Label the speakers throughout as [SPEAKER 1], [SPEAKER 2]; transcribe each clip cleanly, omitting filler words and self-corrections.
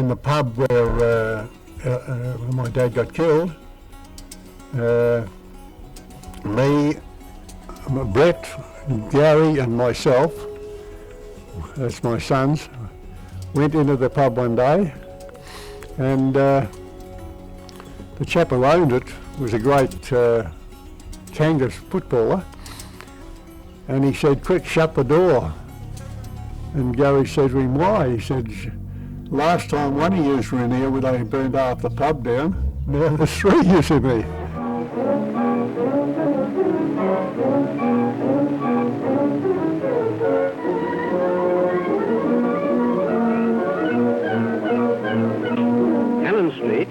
[SPEAKER 1] in the pub where my dad got killed. Me, Brett, Gary and myself, that's my sons, went into the pub one day, and the chap who owned it was a great Kangas footballer, and he said, "Quick, shut the door." And Gary said to him, "Why?" He said, "Last time one of yous were in here when they burned half the pub down. Now there's 3 of yous in here."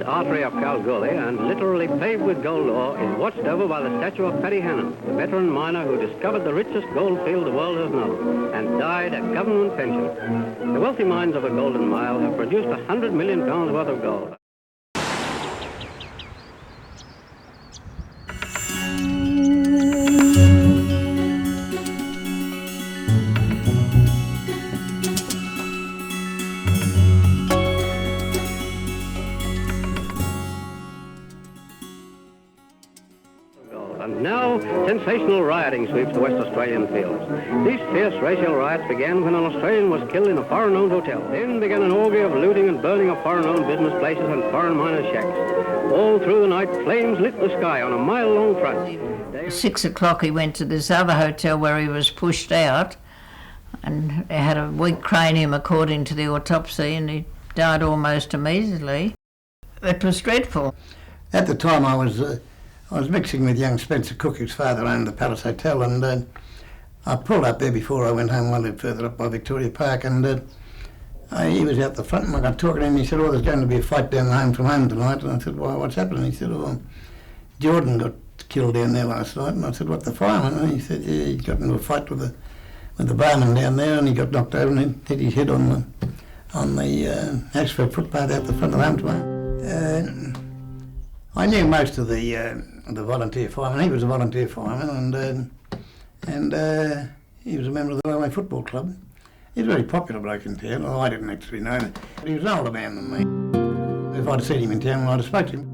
[SPEAKER 2] Artery of Kalgoorlie, and literally paved with gold ore, is watched over by the statue of Paddy Hannon, the veteran miner who discovered the richest gold field the world has known, and died a government pension. The wealthy mines of the Golden Mile have produced £100 million worth of gold. And now, sensational rioting sweeps the West Australian fields. These fierce racial riots began when an Australian was killed in a foreign-owned hotel. Then began an orgy of looting and burning of foreign-owned business places and foreign miners' shacks. All through the night, flames lit the sky on a mile-long front.
[SPEAKER 3] At 6 o'clock he went to this other hotel where he was pushed out, and he had a weak cranium according to the autopsy, and he died almost immediately. It was dreadful.
[SPEAKER 4] At the time I was mixing with young Spencer Cook, whose father owned the Palace Hotel, and I pulled up there before I went home. I lived further up by Victoria Park, and he was out the front, and I got talking to him. He said, "Oh, there's going to be a fight down the home from home tonight." And I said, "Why, what's happening?" He said, "Oh, Jordan got killed down there last night." And I said, "What, the fireman?" And he said, "Yeah, he got into a fight with the barman down there, and he got knocked over and hit his head on the asphalt footpath out the front of the home tonight." I knew most of the volunteer firemen. He was a volunteer fireman, and he was a member of the Railway Football Club. He was a very popular bloke in town. Well, I didn't actually know that, but he was an older man than me. If I'd seen him in town, I'd have spoken to him.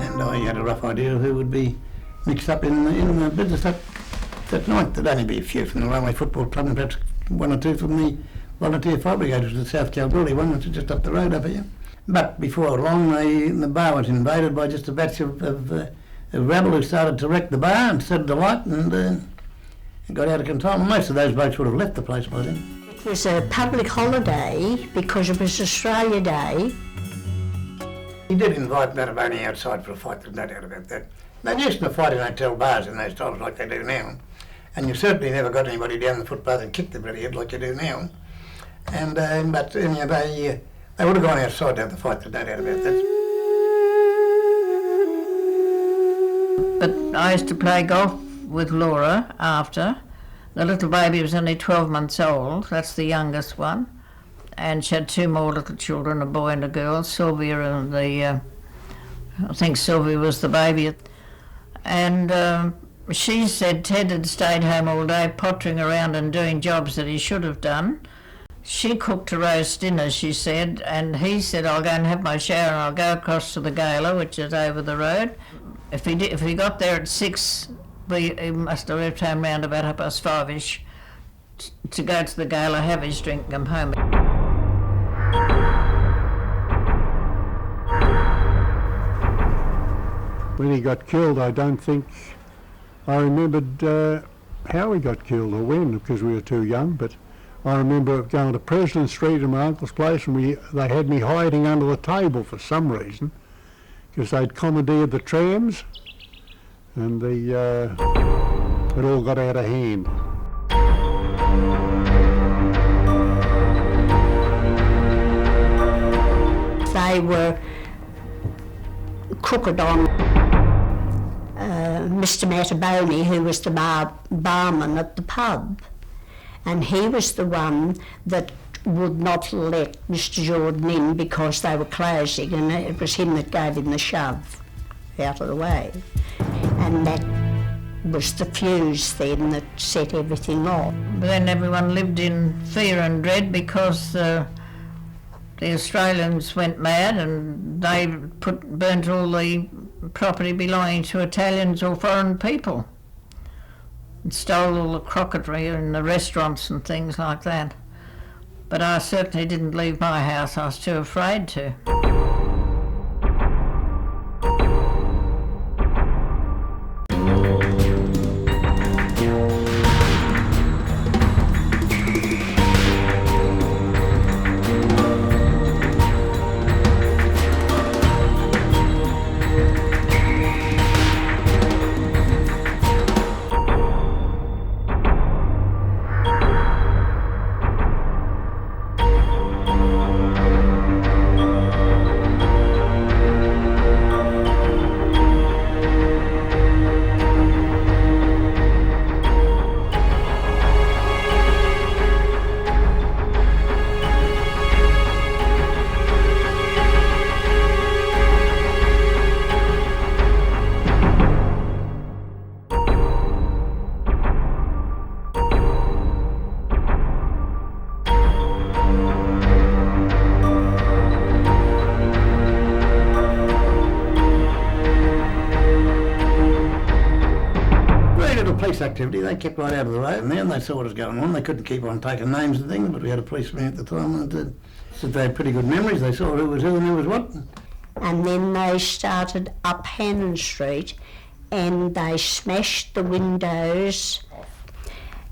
[SPEAKER 4] And I had a rough idea of who would be mixed up in the business that night. There'd only be a few from the Railway Football Club, and perhaps one or two from the Volunteer Fire Brigade, which was the South Kalgoorlie one, which is just up the road over here. But before long, the bar was invaded by just a batch of rabble who started to wreck the bar and started to light, and it got out of control. Most of those blokes would have left the place by then.
[SPEAKER 5] It was a public holiday because it was Australia Day.
[SPEAKER 4] He did invite Mataboni outside for a fight, there's no doubt about that. They used to fight in hotel bars in those times like they do now, and you certainly never got anybody down the footpath and kicked the bloody head like you do now. And but they would have gone outside to have the fight, there's no doubt about that.
[SPEAKER 3] But I used to play golf with Laura after. The little baby was only 12 months old, that's the youngest one. And she had 2 more little children, a boy and a girl, Sylvia and I think Sylvia was the baby. And she said Ted had stayed home all day pottering around and doing jobs that he should have done. She cooked a roast dinner, she said, and he said, "I'll go and have my shower and I'll go across to the gala," which is over the road. If he got there at 6, he must have left home round about 5:30ish to go to the gala, have his drink and come home.
[SPEAKER 1] When he got killed, I don't think I remembered how he got killed or when, because we were too young, but I remember going to President Street at my uncle's place, and they had me hiding under the table for some reason, because they'd commandeered the trams, and it all got out of hand.
[SPEAKER 5] They were crooked on Mr. Mataboni, who was the barman at the pub. And he was the one that would not let Mr. Jordan in because they were closing, and it was him that gave him the shove out of the way. And that was the fuse then that set everything off.
[SPEAKER 3] But then everyone lived in fear and dread because the Australians went mad and they burnt all the property belonging to Italians or foreign people and stole all the crockery in the restaurants and things like that. But I certainly didn't leave my house, I was too afraid to.
[SPEAKER 4] Police activity, they kept right out of the road, and then they saw what was going on. They couldn't keep on taking names and things, but we had a policeman at the time and said they had pretty good memories. They saw who was who and who was what.
[SPEAKER 5] And then they started up Hannon Street and they smashed the windows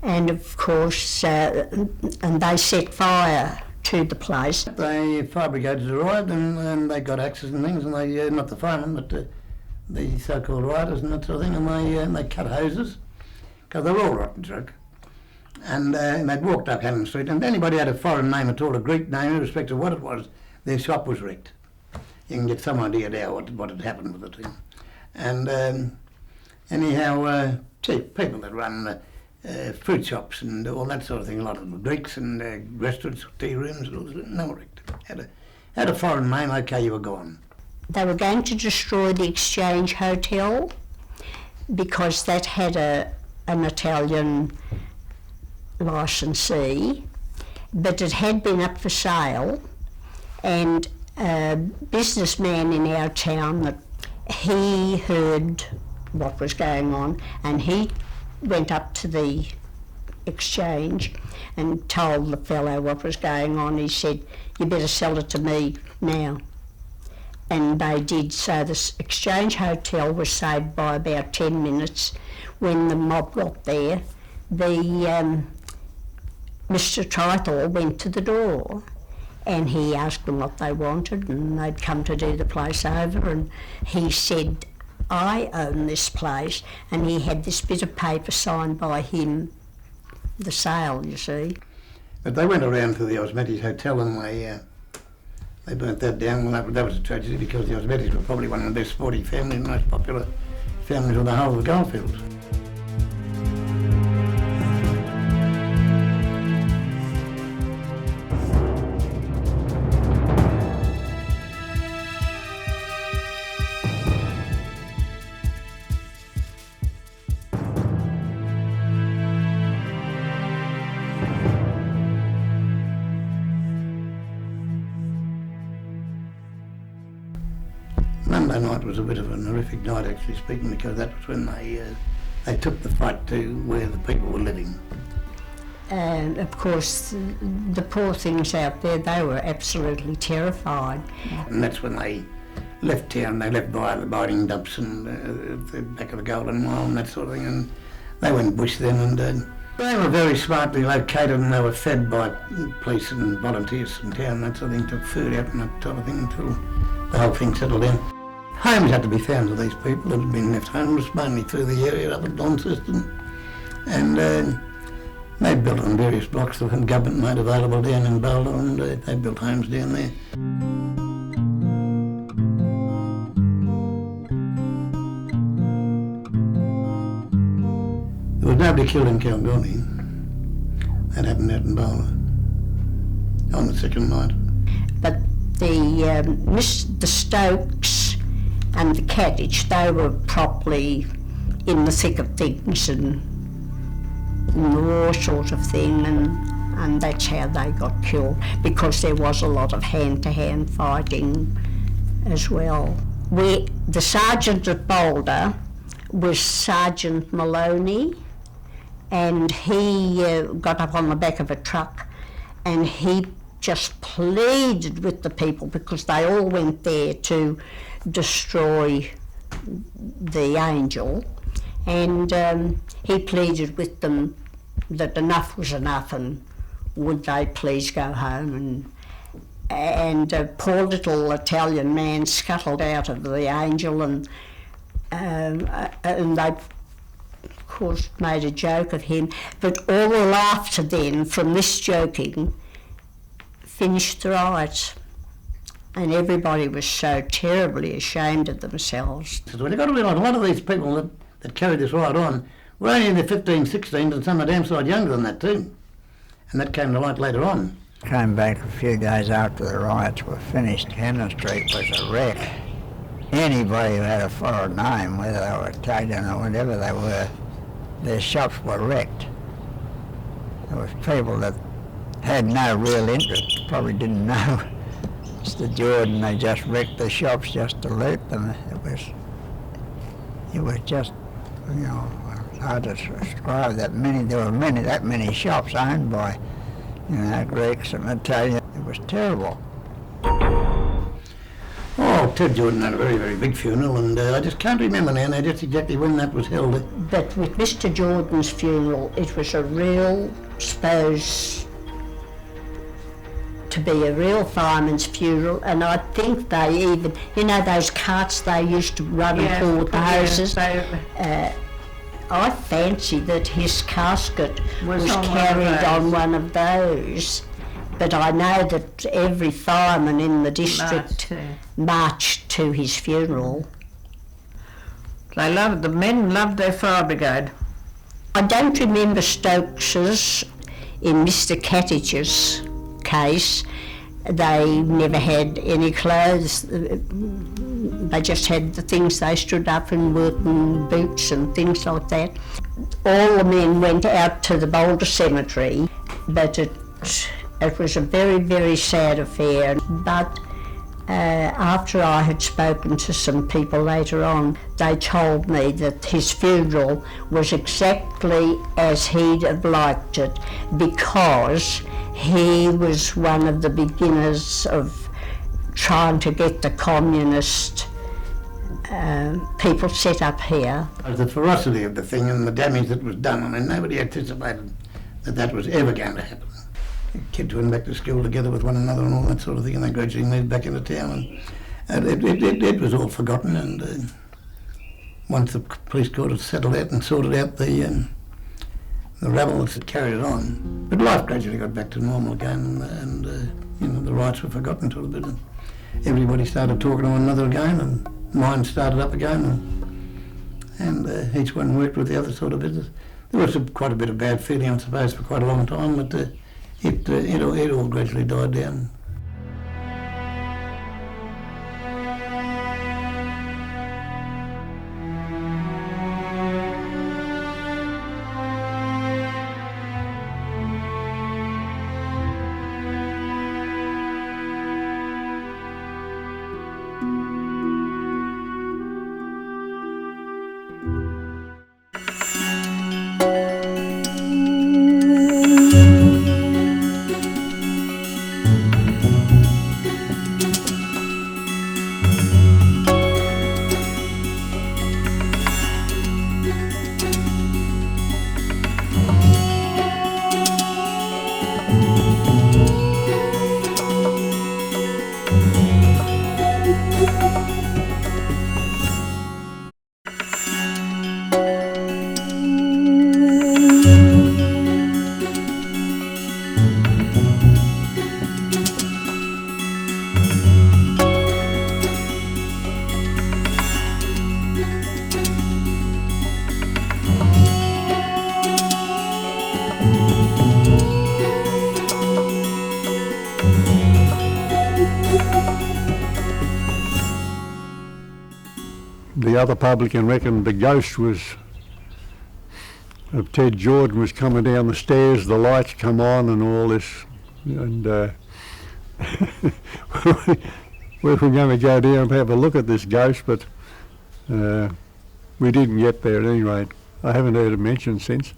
[SPEAKER 5] and of course and they set fire to the place.
[SPEAKER 4] The fire brigades arrived and they got axes and things, and they, not the firemen, but the so-called rioters and that sort of thing, and they cut hoses, because they were all rotten drunk. And they'd walked up Hannon Street, and if anybody had a foreign name at all, a Greek name, irrespective of what it was, their shop was wrecked. You can get some idea now what had happened with the thing. And anyhow, cheap people that run fruit shops and all that sort of thing, a lot of them Greeks and restaurants, tea rooms, and all this, no wrecked. Had a foreign name, okay, you were gone.
[SPEAKER 5] They were going to destroy the Exchange Hotel because that had an Italian licensee, but it had been up for sale, and a businessman in our town, that he heard what was going on, and he went up to the Exchange and told the fellow what was going on. He said, "You better sell it to me now." And they did. So the Exchange Hotel was saved by about 10 minutes. When the mob got there, Mr. Trithall went to the door and he asked them what they wanted, and they'd come to do the place over, and he said, "I own this place," and he had this bit of paper signed by him, the sale, you see.
[SPEAKER 4] But they went around to the Osmetis Hotel and they burnt that down. Well, that was a tragedy, because the Osmetis were probably one of the best sporting families, most popular families in the whole of the goldfields. Monday night was a bit of an horrific night, actually speaking, because that was when they took the fight to where the people were living.
[SPEAKER 5] And of course, the poor things out there, they were absolutely terrified.
[SPEAKER 4] And that's when they left town. They left by the mining dumps and the back of the Golden Mile and that sort of thing, and they went bush then, and they were very smartly located, and they were fed by police and volunteers from town and that sort of thing, took food out and that sort of thing until the whole thing settled in. Homes had to be found for these people that had been left homeless, mainly through the area up at Launceston, and they built on various blocks that the government made available down in Boulder, and they built homes down there. There was nobody killed in Kalgoorlie. That happened out in Boulder on the second night.
[SPEAKER 5] But the Stokes and the Cadditch, they were properly in the thick of things and in the war sort of thing, and that's how they got killed, because there was a lot of hand-to-hand fighting as well. The sergeant at Boulder was Sergeant Maloney, and he got up on the back of a truck and he just pleaded with the people, because they all went there to destroy the Angel, and he pleaded with them that enough was enough and would they please go home, and a poor little Italian man scuttled out of the Angel, and they of course made a joke of him, but all the laughter then from this joking finished the riot, and everybody was so terribly ashamed of themselves.
[SPEAKER 4] Well, you've got to realise a lot of these people that carried this riot on were only in their 15s, 16s, and some are damn sight younger than that too, and that came to light later on.
[SPEAKER 6] Came back a few days after the riots were finished. Cannon Street was a wreck. Anybody who had a foreign name, whether they were Italian or whatever they were, their shops were wrecked. There was people that had no real interest, probably didn't know Mr. Jordan. They just wrecked the shops just to loot them. It was just, you know, hard to describe that many. There were that many shops owned by, you know, Greeks and Italians. It was terrible.
[SPEAKER 4] Oh, Ted Jordan had a very, very big funeral, and I just can't remember now just exactly when that was held.
[SPEAKER 5] But with Mr. Jordan's funeral, it was a real, suppose, to be a real fireman's funeral, and I think they even, you know, those carts they used to run and pull with the hoses. I fancy that his casket was carried on one of those. But I know that every fireman in the district marched to his funeral.
[SPEAKER 3] The men loved their fire brigade.
[SPEAKER 5] I don't remember Stokes's in Mr. Cattage's case. They never had any clothes. They just had the things they stood up and worked in boots and things like that. All the men went out to the Boulder Cemetery, but it was a very, very sad affair. But after I had spoken to some people later on, they told me that his funeral was exactly as he'd have liked it, because he was one of the beginners of trying to get the communist people set up here.
[SPEAKER 4] The ferocity of the thing and the damage that was done, I mean, nobody anticipated that was ever going to happen. Kids went back to school together with one another and all that sort of thing, and they gradually moved back into town, and it was all forgotten. And once the police court had settled out and sorted out the rebels that carried it on, but life gradually got back to normal again, and you know, the riots were forgotten to a bit, and everybody started talking to one another again, and minds started up again, and each one worked with the other sort of business. There was quite a bit of bad feeling, I suppose, for quite a long time, but it all gradually died down.
[SPEAKER 1] The other publican reckoned the ghost was of Ted Jordan was coming down the stairs, the lights come on and all this, and we were going to go down and have a look at this ghost, but we didn't get there at any rate. I haven't heard it mentioned since.